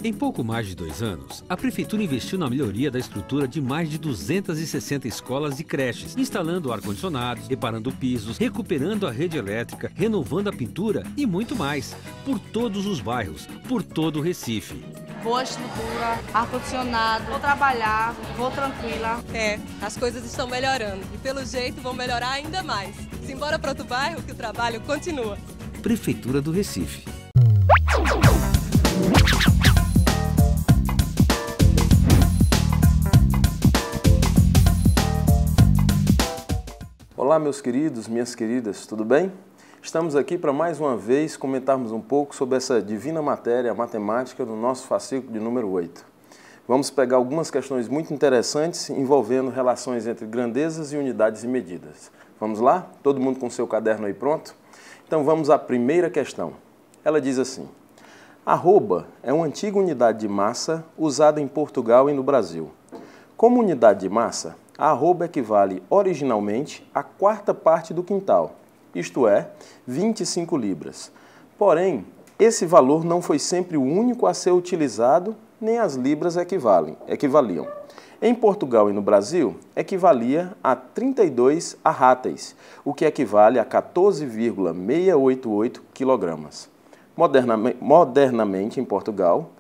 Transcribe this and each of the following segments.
Em pouco mais de 2 anos, a Prefeitura investiu na melhoria da estrutura de mais de 260 escolas e creches, instalando ar-condicionados, reparando pisos, recuperando a rede elétrica, renovando a pintura e muito mais, por todos os bairros, por todo o Recife. Boa estrutura, ar-condicionado, vou trabalhar, vou tranquila. As coisas estão melhorando e pelo jeito vão melhorar ainda mais. Simbora para outro bairro que o trabalho continua. Prefeitura do Recife. Olá, meus queridos, minhas queridas, tudo bem? Estamos aqui para mais uma vez comentarmos um pouco sobre essa divina matéria, a matemática, do nosso fascículo de número 8. Vamos pegar algumas questões muito interessantes envolvendo relações entre grandezas e unidades e medidas. Vamos lá? Todo mundo com seu caderno aí pronto? Então vamos à primeira questão. Ela diz assim: arroba é uma antiga unidade de massa usada em Portugal e no Brasil. Como unidade de massa, a arroba equivale originalmente à quarta parte do quintal, isto é, 25 libras. Porém, esse valor não foi sempre o único a ser utilizado, nem as libras equivaliam. Em Portugal e no Brasil, equivalia a 32 arráteis, o que equivale a 14,688 quilogramas. Modernamente em Portugal,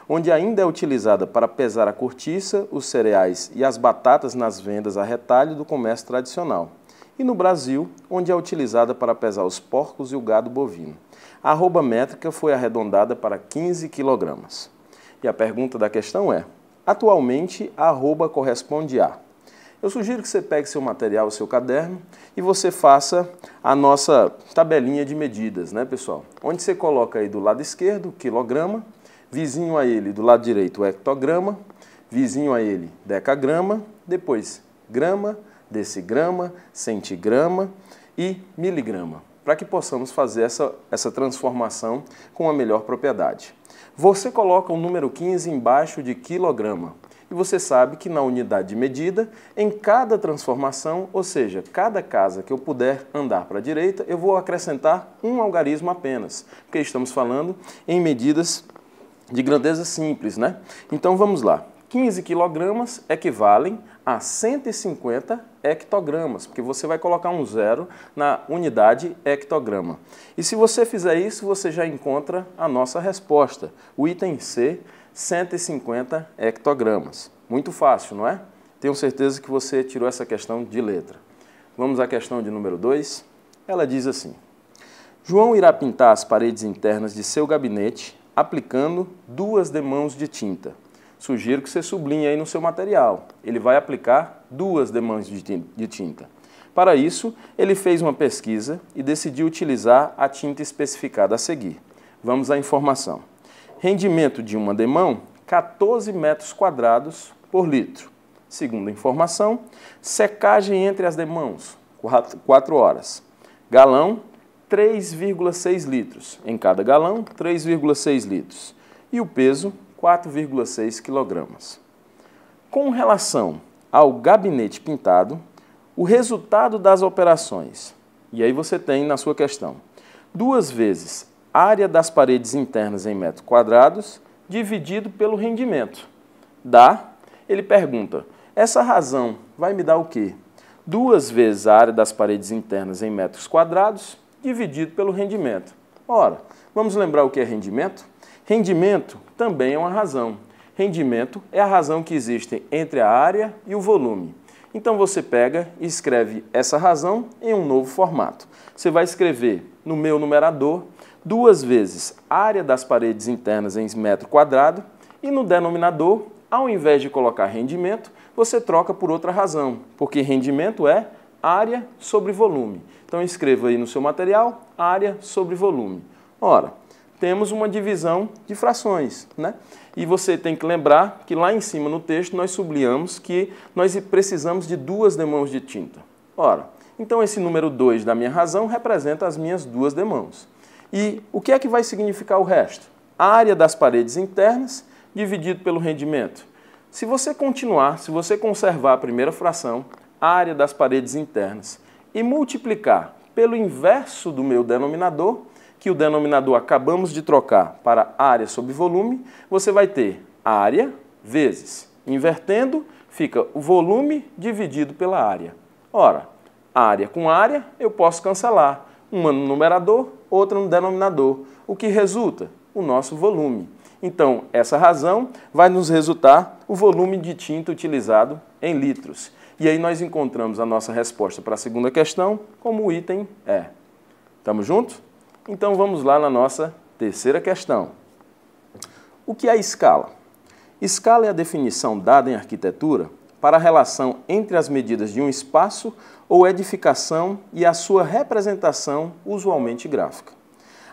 onde ainda é utilizada para pesar a cortiça, os cereais e as batatas nas vendas a retalho do comércio tradicional. E no Brasil, onde é utilizada para pesar os porcos e o gado bovino. A arroba métrica foi arredondada para 15 quilogramas. E a pergunta da questão é: atualmente a arroba corresponde a... Eu sugiro que você pegue seu material, o seu caderno, e você faça a nossa tabelinha de medidas, né, pessoal? Onde você coloca aí do lado esquerdo, quilograma, vizinho a ele do lado direito, o hectograma, vizinho a ele, decagrama, depois grama, decigrama, centigrama e miligrama, para que possamos fazer essa transformação com a melhor propriedade. Você coloca o número 15 embaixo de quilograma. E você sabe que na unidade de medida, em cada transformação, ou seja, cada casa que eu puder andar para a direita, eu vou acrescentar um algarismo apenas, porque estamos falando em medidas de grandeza simples, né? Então vamos lá. 15 quilogramas equivalem a 150 hectogramas, porque você vai colocar um zero na unidade hectograma. E se você fizer isso, você já encontra a nossa resposta. O item C, 150 hectogramas. Muito fácil, não é? Tenho certeza que você tirou essa questão de letra. Vamos à questão de número 2. Ela diz assim: João irá pintar as paredes internas de seu gabinete aplicando 2 demãos de tinta. Sugiro que você sublinhe aí no seu material. Ele vai aplicar 2 demãos de tinta. Para isso, ele fez uma pesquisa e decidiu utilizar a tinta especificada a seguir. Vamos à informação. Rendimento de uma demão, 14 metros quadrados por litro. Segunda informação, secagem entre as demãos, 4 horas. Galão, 3,6 litros. Em cada galão, 3,6 litros. E o peso, 4,6 quilogramas. Com relação ao gabinete pintado, o resultado das operações, e aí você tem na sua questão, 2 vezes área das paredes internas em metros quadrados, dividido pelo rendimento. Ele pergunta, essa razão vai me dar o quê? 2 vezes a área das paredes internas em metros quadrados, dividido pelo rendimento. Ora, vamos lembrar o que é rendimento? Rendimento também é uma razão. Rendimento é a razão que existe entre a área e o volume. Então você pega e escreve essa razão em um novo formato. Você vai escrever no meu numerador 2 vezes área das paredes internas em metro quadrado e no denominador, ao invés de colocar rendimento, você troca por outra razão, porque rendimento é área sobre volume. Então escreva aí no seu material, área sobre volume. Ora, temos uma divisão de frações, né? E você tem que lembrar que lá em cima no texto nós sublinhamos que nós precisamos de 2 demãos de tinta. Ora, então esse número 2 da minha razão representa as minhas 2 demãos. E o que é que vai significar o resto? A área das paredes internas dividido pelo rendimento. Se você continuar, se você conservar a primeira fração, a área das paredes internas, e multiplicar pelo inverso do meu denominador, que o denominador acabamos de trocar para área sobre volume, você vai ter área vezes. Invertendo, fica o volume dividido pela área. Ora, área com área eu posso cancelar. Uma no numerador, outra no denominador. O que resulta? O nosso volume. Então, essa razão vai nos resultar o volume de tinta utilizado em litros. E aí nós encontramos a nossa resposta para a segunda questão como o item E. Estamos juntos? Então vamos lá na nossa terceira questão. O que é escala? Escala é a definição dada em arquitetura para a relação entre as medidas de um espaço ou edificação e a sua representação usualmente gráfica.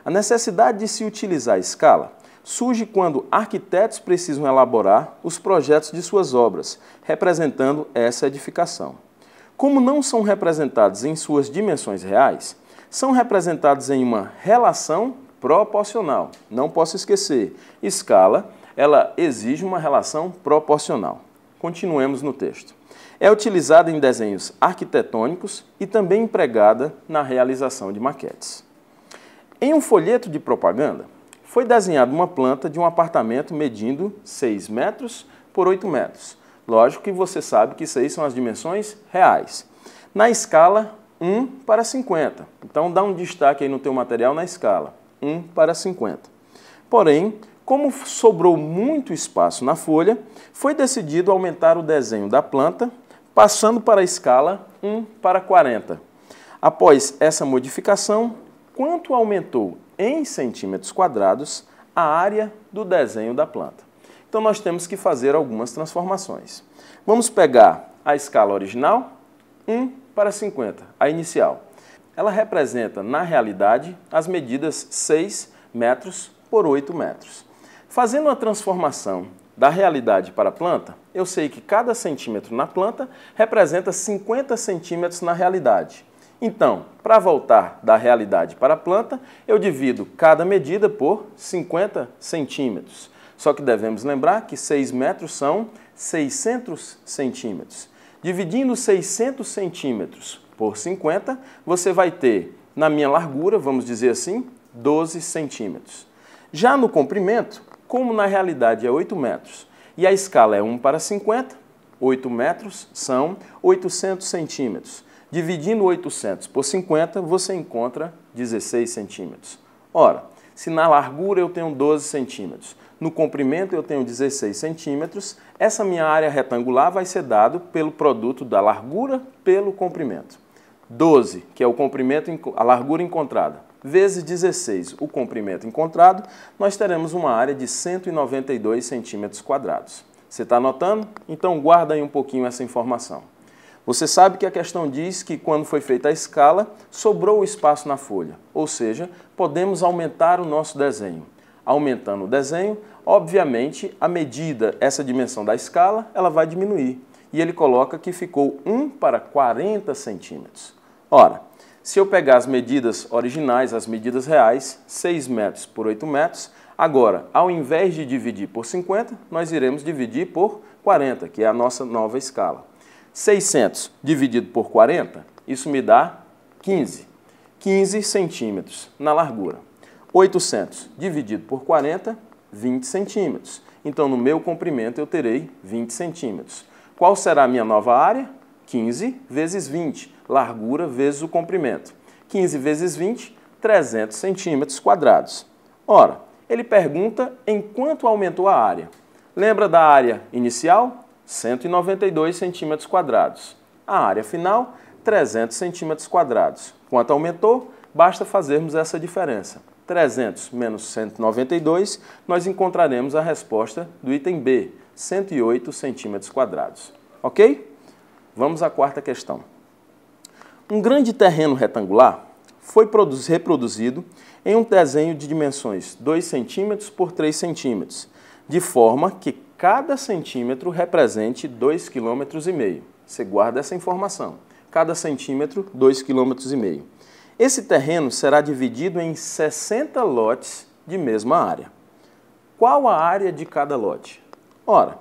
A necessidade de se utilizar a escala surge quando arquitetos precisam elaborar os projetos de suas obras, representando essa edificação. Como não são representados em suas dimensões reais, são representados em uma relação proporcional. Não posso esquecer, escala, ela exige uma relação proporcional. Continuemos no texto. É utilizada em desenhos arquitetônicos e também empregada na realização de maquetes. Em um folheto de propaganda, foi desenhada uma planta de um apartamento medindo 6 metros por 8 metros. Lógico que você sabe que isso aí são as dimensões reais. Na escala 1:50. Então dá um destaque aí no teu material na escala 1:50. Porém, como sobrou muito espaço na folha, foi decidido aumentar o desenho da planta, passando para a escala 1:40. Após essa modificação, quanto aumentou em centímetros quadrados a área do desenho da planta? Então nós temos que fazer algumas transformações. Vamos pegar a escala original, 1:50, a inicial. Ela representa, na realidade, as medidas 6 metros por 8 metros. Fazendo a transformação da realidade para a planta, eu sei que cada centímetro na planta representa 50 centímetros na realidade. Então, para voltar da realidade para a planta, eu divido cada medida por 50 centímetros. Só que devemos lembrar que 6 metros são 600 centímetros. Dividindo 600 centímetros por 50, você vai ter, na minha largura, vamos dizer assim, 12 centímetros. Já no comprimento, como na realidade é 8 metros e a escala é 1:50, 8 metros são 800 centímetros. Dividindo 800 por 50, você encontra 16 centímetros. Ora, se na largura eu tenho 12 centímetros, no comprimento eu tenho 16 centímetros, essa minha área retangular vai ser dado pelo produto da largura pelo comprimento. 12, que é o comprimento, a largura encontrada, vezes 16, o comprimento encontrado, nós teremos uma área de 192 centímetros quadrados. Você está anotando? Então guarda aí um pouquinho essa informação. Você sabe que a questão diz que quando foi feita a escala, sobrou o espaço na folha, ou seja, podemos aumentar o nosso desenho. Aumentando o desenho, obviamente, a medida, essa dimensão da escala, ela vai diminuir. E ele coloca que ficou 1:40 centímetros. Ora, se eu pegar as medidas originais, as medidas reais, 6 metros por 8 metros, agora, ao invés de dividir por 50, nós iremos dividir por 40, que é a nossa nova escala. 600 dividido por 40, isso me dá 15 centímetros na largura. 800 dividido por 40, 20 centímetros. Então, no meu comprimento, eu terei 20 centímetros. Qual será a minha nova área? 15 vezes 20, largura vezes o comprimento. 15 vezes 20, 300 centímetros quadrados. Ora, ele pergunta em quanto aumentou a área. Lembra da área inicial? 192 centímetros quadrados. A área final, 300 centímetros quadrados. Quanto aumentou? Basta fazermos essa diferença. 300 menos 192, nós encontraremos a resposta do item B, 108 centímetros quadrados. Ok? Vamos à quarta questão. Um grande terreno retangular foi reproduzido em um desenho de dimensões 2 centímetros por 3 centímetros, de forma que cada centímetro represente 2,5 km. Você guarda essa informação. Cada centímetro, 2,5 km. Esse terreno será dividido em 60 lotes de mesma área. Qual a área de cada lote? Ora,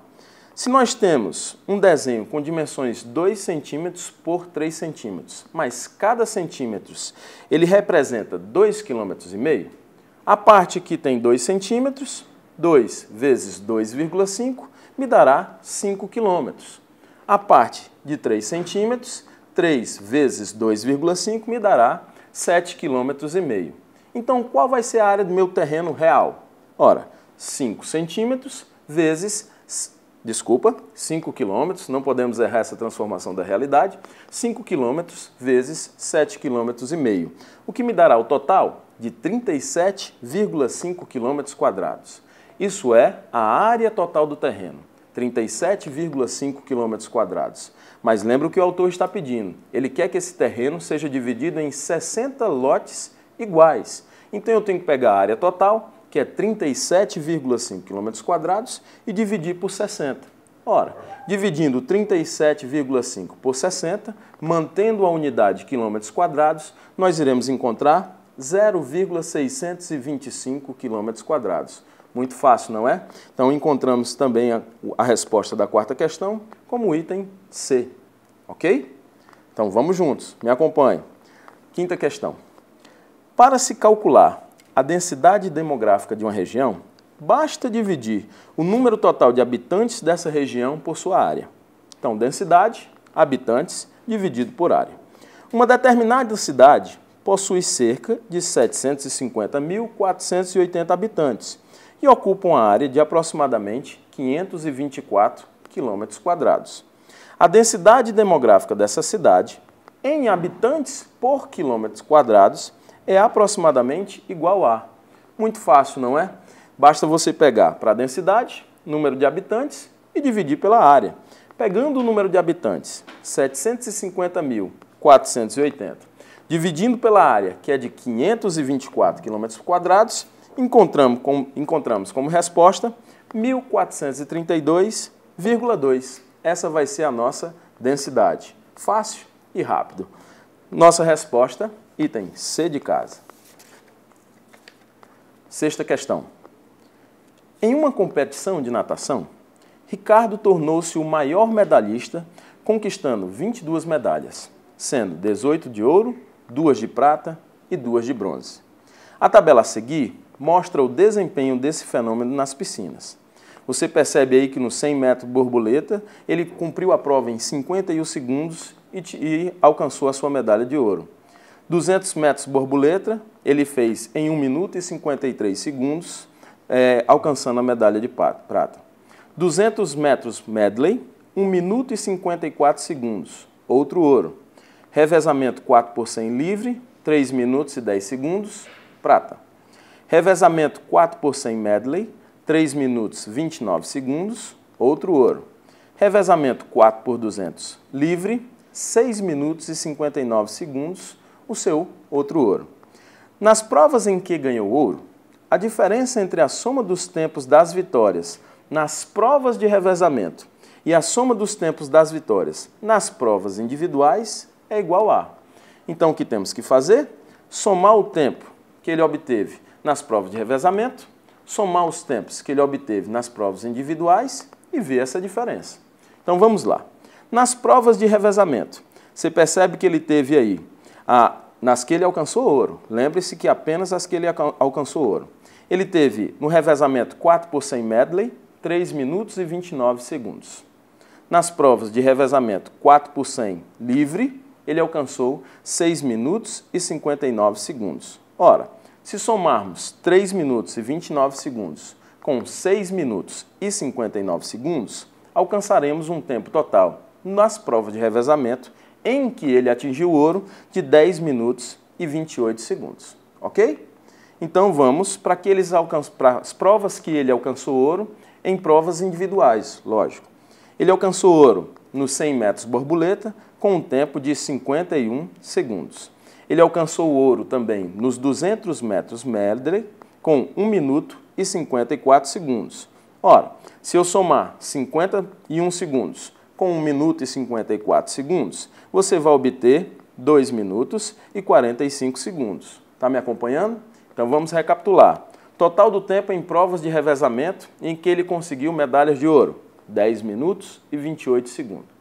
Se nós temos um desenho com dimensões 2 centímetros por 3 centímetros, mas cada centímetro ele representa 2,5 km, a parte que tem 2 centímetros, 2 vezes 2,5 me dará 5 km. A parte de 3 centímetros, 3 vezes 2,5 me dará 7,5 km. Então, qual vai ser a área do meu terreno real? Ora, 5 centímetros vezes, 5 quilômetros, não podemos errar essa transformação da realidade, 5 quilômetros vezes 7,5 km, o que me dará o total de 37,5 km². Isso é a área total do terreno, 37,5 km². Mas lembra o que o autor está pedindo, ele quer que esse terreno seja dividido em 60 lotes iguais. Então eu tenho que pegar a área total, que é 37,5 km², e dividir por 60. Ora, dividindo 37,5 por 60, mantendo a unidade km², nós iremos encontrar 0,625 km². Muito fácil, não é? Então encontramos também a resposta da quarta questão como item C. Ok? Então vamos juntos, me acompanhe. Quinta questão. Para se calcular a densidade demográfica de uma região, basta dividir o número total de habitantes dessa região por sua área. Então, densidade, habitantes, dividido por área. Uma determinada cidade possui cerca de 750.480 habitantes e ocupa uma área de aproximadamente 524 km². A densidade demográfica dessa cidade, em habitantes por km², é aproximadamente igual a. Muito fácil, não é? Basta você pegar para a densidade, número de habitantes, e dividir pela área. Pegando o número de habitantes, 750.480, dividindo pela área, que é de 524 km², encontramos como resposta 1.432,2. Essa vai ser a nossa densidade. Fácil e rápido. Nossa resposta, item C de casa. Sexta questão. Em uma competição de natação, Ricardo tornou-se o maior medalhista, conquistando 22 medalhas, sendo 18 de ouro, 2 de prata e 2 de bronze. A tabela a seguir mostra o desempenho desse fenômeno nas piscinas. Você percebe aí que no 100 metros borboleta, ele cumpriu a prova em 51 segundos e alcançou a sua medalha de ouro. 200 metros borboleta, ele fez em 1 minuto e 53 segundos, alcançando a medalha de prata. 200 metros medley, 1 minuto e 54 segundos, outro ouro. Revezamento 4 por 100 livre, 3 minutos e 10 segundos, prata. Revezamento 4 por 100 medley, 3 minutos e 29 segundos, outro ouro. Revezamento 4 por 200 livre, 6 minutos e 59 segundos, o seu outro ouro. Nas provas em que ganhou ouro, a diferença entre a soma dos tempos das vitórias nas provas de revezamento e a soma dos tempos das vitórias nas provas individuais é igual a. Então, o que temos que fazer? Somar o tempo que ele obteve nas provas de revezamento, somar os tempos que ele obteve nas provas individuais e ver essa diferença. Então, vamos lá. Nas provas de revezamento, você percebe que ele teve aí, nas que ele alcançou ouro. Lembre-se que apenas as que ele alcançou ouro. Ele teve, no revezamento 4 por 100 medley, 3 minutos e 29 segundos. Nas provas de revezamento 4 por 100 livre, ele alcançou 6 minutos e 59 segundos. Ora, se somarmos 3 minutos e 29 segundos com 6 minutos e 59 segundos, alcançaremos um tempo total nas provas de revezamento em que ele atingiu o ouro de 10 minutos e 28 segundos. Ok? Então vamos para as provas que ele alcançou ouro em provas individuais, lógico. Ele alcançou ouro nos 100 metros borboleta com um tempo de 51 segundos. Ele alcançou ouro também nos 200 metros medley com 1 minuto e 54 segundos. Ora, se eu somar 51 segundos com 1 minuto e 54 segundos, você vai obter 2 minutos e 45 segundos. Está me acompanhando? Então vamos recapitular. Total do tempo em provas de revezamento em que ele conseguiu medalhas de ouro. 10 minutos e 28 segundos.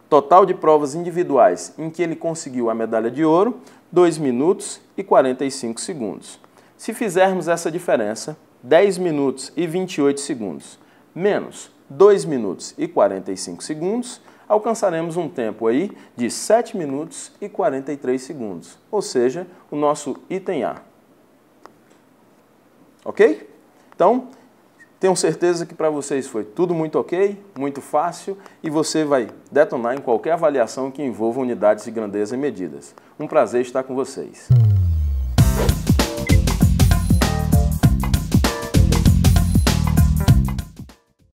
Total de provas individuais em que ele conseguiu a medalha de ouro, 2 minutos e 45 segundos. Se fizermos essa diferença, 10 minutos e 28 segundos menos 2 minutos e 45 segundos, alcançaremos um tempo aí de 7 minutos e 43 segundos, ou seja, o nosso item A. Ok? Então, tenho certeza que para vocês foi tudo muito ok, muito fácil e você vai detonar em qualquer avaliação que envolva unidades de grandeza e medidas. Um prazer estar com vocês.